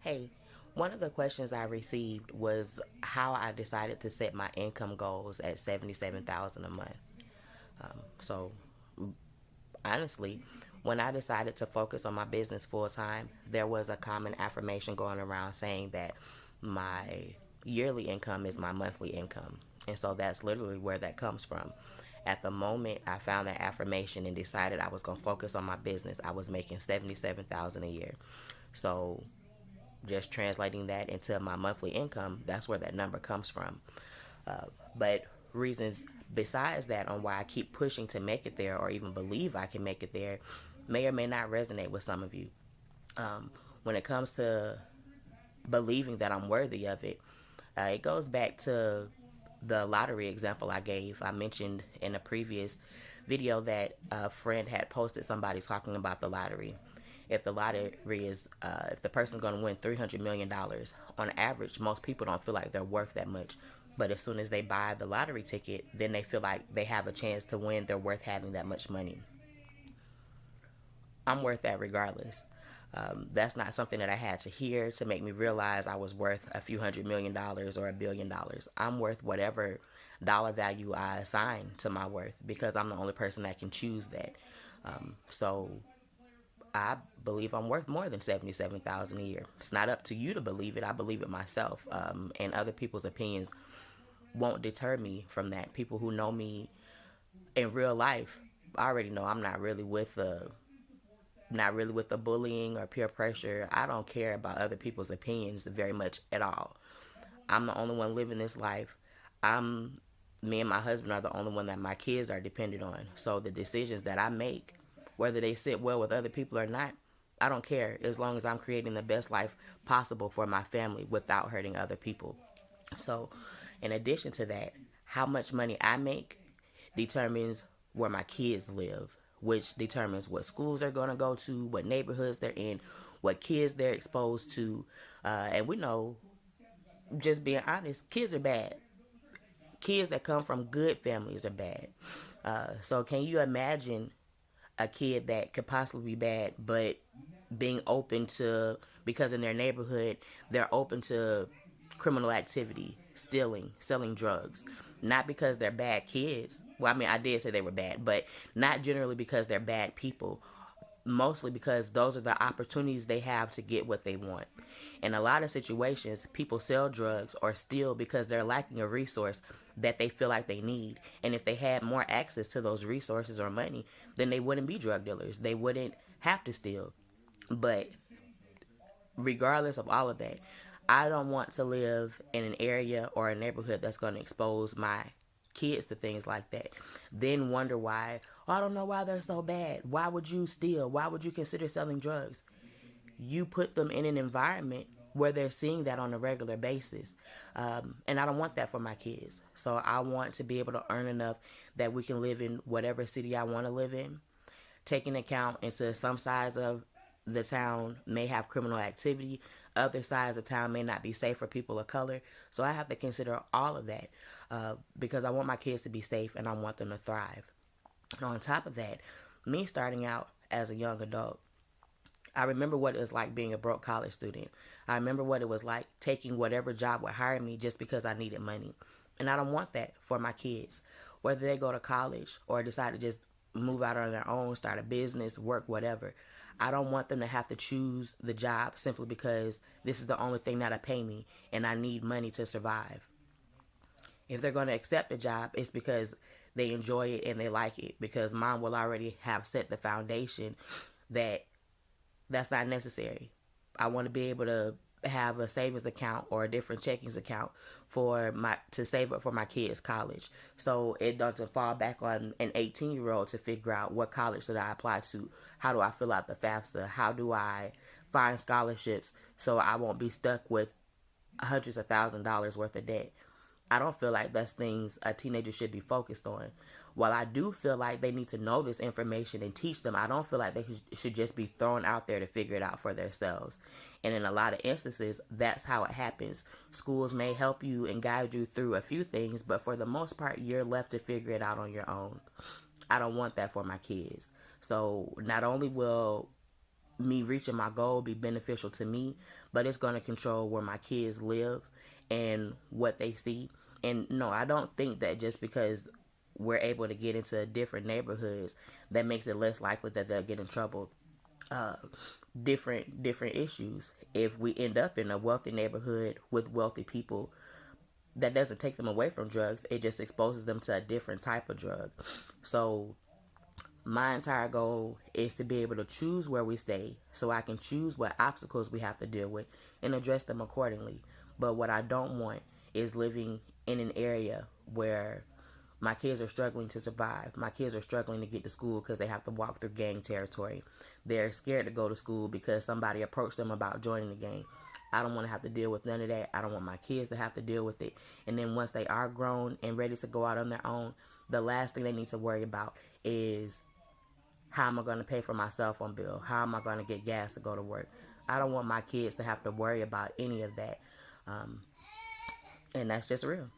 Hey, one of the questions I received was how I decided to set my income goals at 77,000 a month. So honestly, when I decided to focus on my business full time, there was a common affirmation going around saying that my yearly income is my monthly income. And so that's literally where that comes from. At the moment I found that affirmation and decided I was going to focus on my business, I was making 77,000 a year. So just translating that into my monthly income, that's where that number comes from. But reasons besides that on why I keep pushing to make it there or even believe I can make it there may or may not resonate with some of you. When it comes to believing that I'm worthy of it, it goes back to the lottery example I gave. I mentioned in a previous video that a friend had posted somebody talking about the lottery. If the lottery is, if the person's going to win $300 million, on average, most people don't feel like they're worth that much. But as soon as they buy the lottery ticket, then they feel like they have a chance to win. They're worth having that much money. I'm worth that regardless. That's not something that I had to hear to make me realize I was worth a few $100 million or $1 billion. I'm worth whatever dollar value I assign to my worth because I'm the only person that can choose that. So I believe I'm worth more than 77,000 a year. It's not up to you to believe it. I believe it myself. And other people's opinions won't deter me from that. People who know me in real life already know I'm not really with the bullying or peer pressure. I don't care about other people's opinions very much at all. I'm the only one living this life. I'm Me and my husband are the only one that my kids are dependent on. So the decisions that I make, whether they sit well with other people or not, I don't care as long as I'm creating the best life possible for my family without hurting other people. So, in addition to that, how much money I make determines where my kids live, which determines what schools they're going to go to, what neighborhoods they're in, what kids they're exposed to. And we know, just being honest, kids are bad. Kids that come from good families are bad. So, can you imagine a kid that could possibly be bad, but being open to, because in their neighborhood, they're open to criminal activity, stealing, selling drugs. Not because they're bad kids. Well, I mean, I did say they were bad, but not generally because they're bad people. Mostly because those are the opportunities they have to get what they want. In a lot of situations, people sell drugs or steal because they're lacking a resource that they feel like they need. And if they had more access to those resources or money, then they wouldn't be drug dealers. They wouldn't have to steal. But regardless of all of that, I don't want to live in an area or a neighborhood that's going to expose my kids to things like that. Then wonder why, oh, I don't know why they're so bad. Why would you steal? Why would you consider selling drugs? You put them in an environment where they're seeing that on a regular basis. And I don't want that for my kids. So I want to be able to earn enough that we can live in whatever city I want to live in, taking account into some sides of the town may have criminal activity, other sides of town may not be safe for people of color. So I have to consider all of that because I want my kids to be safe and I want them to thrive. And on top of that, me starting out as a young adult, I remember what it was like being a broke college student. I remember what it was like taking whatever job would hire me just because I needed money. And I don't want that for my kids. Whether they go to college or decide to just move out on their own, start a business, work, whatever. I don't want them to have to choose the job simply because this is the only thing that'll pay me and I need money to survive. If they're going to accept a job, it's because they enjoy it and they like it. Because mom will already have set the foundation that that's not necessary. I want to be able to have a savings account or a different checkings account for my to save up for my kids' college. So it doesn't fall back on an 18-year-old to figure out what college should I apply to, how do I fill out the FAFSA, how do I find scholarships so I won't be stuck with hundreds of $1,000s worth of debt. I don't feel like that's things a teenager should be focused on. While I do feel like they need to know this information and teach them, I don't feel like they should just be thrown out there to figure it out for themselves. And in a lot of instances, that's how it happens. Schools may help you and guide you through a few things, but for the most part, you're left to figure it out on your own. I don't want that for my kids. So not only will me reaching my goal be beneficial to me, but it's going to control where my kids live and what they see. And no, I don't think that just because we're able to get into different neighborhoods, that makes it less likely that they'll get in trouble. uh, different issues. If we end up in a wealthy neighborhood with wealthy people, that doesn't take them away from drugs. It just exposes them to a different type of drug. So my entire goal is to be able to choose where we stay, so I can choose what obstacles we have to deal with and address them accordingly. But what I don't want is living in an area where my kids are struggling to survive. My kids are struggling to get to school because they have to walk through gang territory. They're scared to go to school because somebody approached them about joining the gang. I don't want to have to deal with none of that. I don't want my kids to have to deal with it. And then once they are grown and ready to go out on their own, the last thing they need to worry about is, how am I going to pay for my cell phone bill? How am I going to get gas to go to work? I don't want my kids to have to worry about any of that. And that's just real.